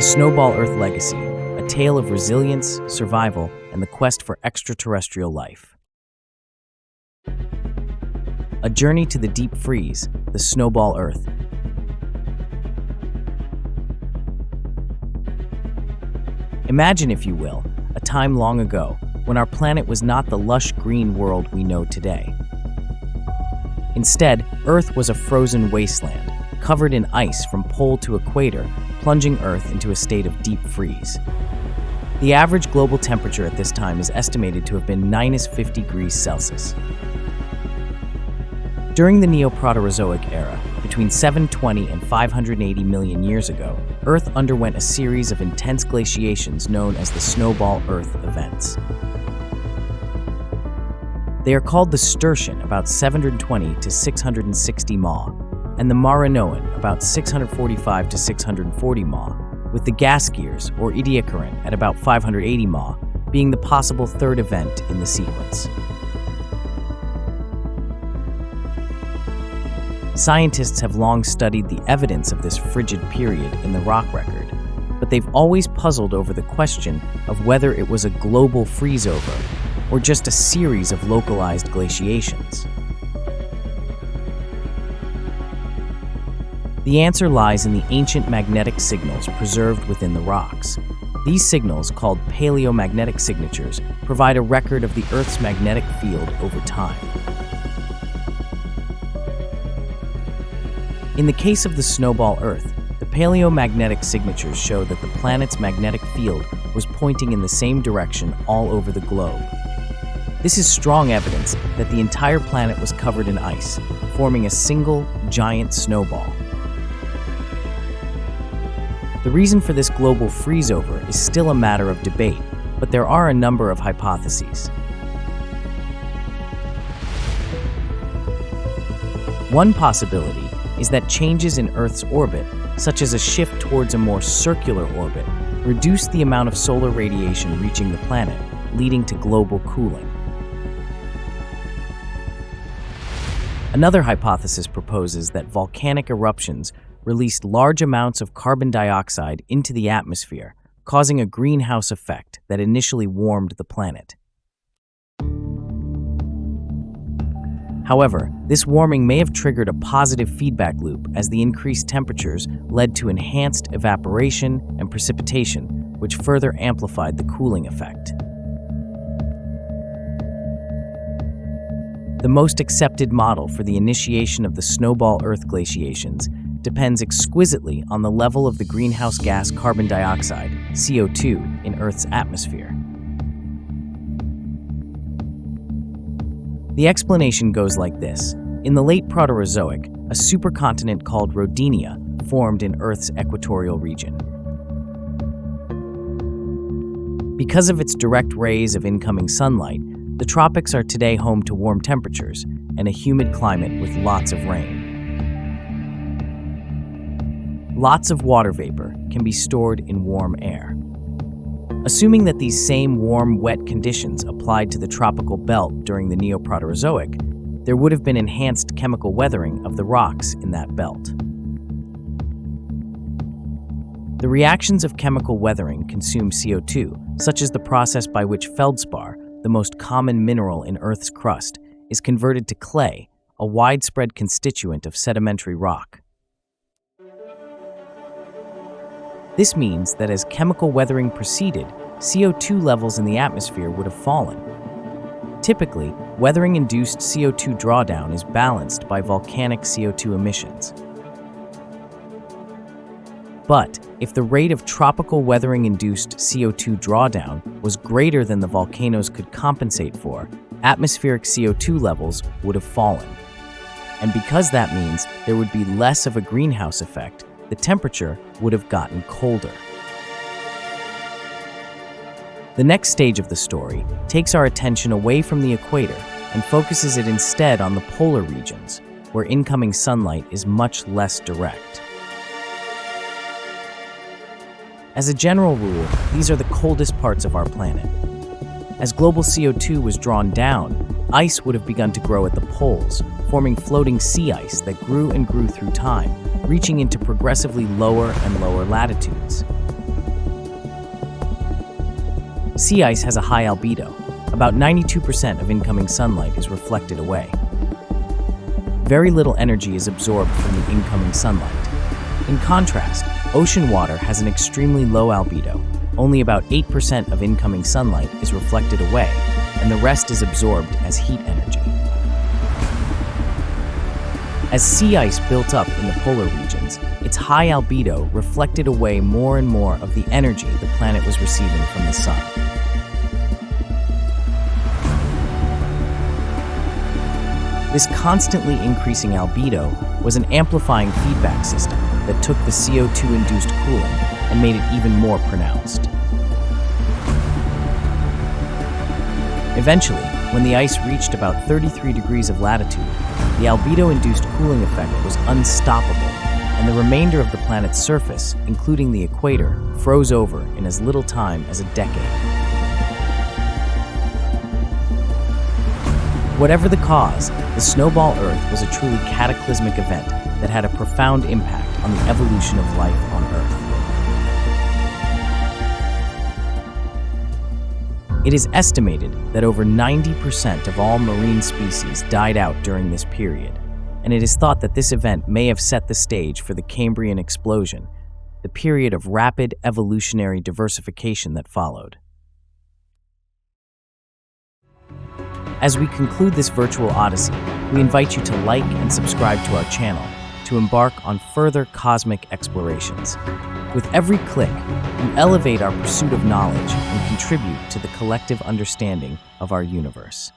Snowball Earth Legacy, a tale of resilience, survival, and the quest for extraterrestrial life. A journey to the deep freeze, the Snowball Earth. Imagine, if you will, a time long ago when our planet was not the lush green world we know today. Instead, Earth was a frozen wasteland, covered in ice from pole to equator, plunging Earth into a state of deep freeze. The average global temperature at this time is estimated to have been -50 degrees Celsius. During the Neoproterozoic era, between 720 and 580 million years ago, Earth underwent a series of intense glaciations known as the Snowball Earth events. They are called the Sturtian, about 720 to 660 ma, and the Marinoan, about 645 to 640 ma, with the Gaskiers, or Ediacaran, at about 580 ma, being the possible third event in the sequence. Scientists have long studied the evidence of this frigid period in the rock record, but they've always puzzled over the question of whether it was a global freeze-over or just a series of localized glaciations. The answer lies in the ancient magnetic signals preserved within the rocks. These signals, called paleomagnetic signatures, provide a record of the Earth's magnetic field over time. In the case of the Snowball Earth, the paleomagnetic signatures show that the planet's magnetic field was pointing in the same direction all over the globe. This is strong evidence that the entire planet was covered in ice, forming a single, giant snowball. The reason for this global freeze-over is still a matter of debate, but there are a number of hypotheses. One possibility is that changes in Earth's orbit, such as a shift towards a more circular orbit, reduce the amount of solar radiation reaching the planet, leading to global cooling. Another hypothesis proposes that volcanic eruptions released large amounts of carbon dioxide into the atmosphere, causing a greenhouse effect that initially warmed the planet. However, this warming may have triggered a positive feedback loop as the increased temperatures led to enhanced evaporation and precipitation, which further amplified the cooling effect. The most accepted model for the initiation of the Snowball Earth glaciations depends exquisitely on the level of the greenhouse gas carbon dioxide, CO2, in Earth's atmosphere. The explanation goes like this. In the late Proterozoic, a supercontinent called Rodinia formed in Earth's equatorial region. Because of its direct rays of incoming sunlight, the tropics are today home to warm temperatures and a humid climate with lots of rain. Lots of water vapor can be stored in warm air. Assuming that these same warm, wet conditions applied to the tropical belt during the Neoproterozoic, there would have been enhanced chemical weathering of the rocks in that belt. The reactions of chemical weathering consume CO2, such as the process by which feldspar, the most common mineral in Earth's crust, is converted to clay, a widespread constituent of sedimentary rock. This means that as chemical weathering proceeded, CO2 levels in the atmosphere would have fallen. Typically, weathering-induced CO2 drawdown is balanced by volcanic CO2 emissions. But if the rate of tropical weathering-induced CO2 drawdown was greater than the volcanoes could compensate for, atmospheric CO2 levels would have fallen. And because that means there would be less of a greenhouse effect, the temperature would have gotten colder. The next stage of the story takes our attention away from the equator and focuses it instead on the polar regions, where incoming sunlight is much less direct. As a general rule, these are the coldest parts of our planet. As global CO2 was drawn down, ice would have begun to grow at the poles, forming floating sea ice that grew and grew through time, reaching into progressively lower and lower latitudes. Sea ice has a high albedo. About 92% of incoming sunlight is reflected away. Very little energy is absorbed from the incoming sunlight. In contrast, ocean water has an extremely low albedo. Only about 8% of incoming sunlight is reflected away, and the rest is absorbed as heat energy. As sea ice built up in the polar regions, its high albedo reflected away more and more of the energy the planet was receiving from the sun. This constantly increasing albedo was an amplifying feedback system that took the CO2-induced cooling and made it even more pronounced. Eventually, when the ice reached about 33 degrees of latitude, the albedo-induced cooling effect was unstoppable, and the remainder of the planet's surface, including the equator, froze over in as little time as a decade. Whatever the cause, the Snowball Earth was a truly cataclysmic event that had a profound impact on the evolution of life on Earth. It is estimated that over 90% of all marine species died out during this period, and it is thought that this event may have set the stage for the Cambrian Explosion, the period of rapid evolutionary diversification that followed. As we conclude this virtual odyssey, we invite you to like and subscribe to our channel to embark on further cosmic explorations. With every click, you elevate our pursuit of knowledge and contribute to the collective understanding of our universe.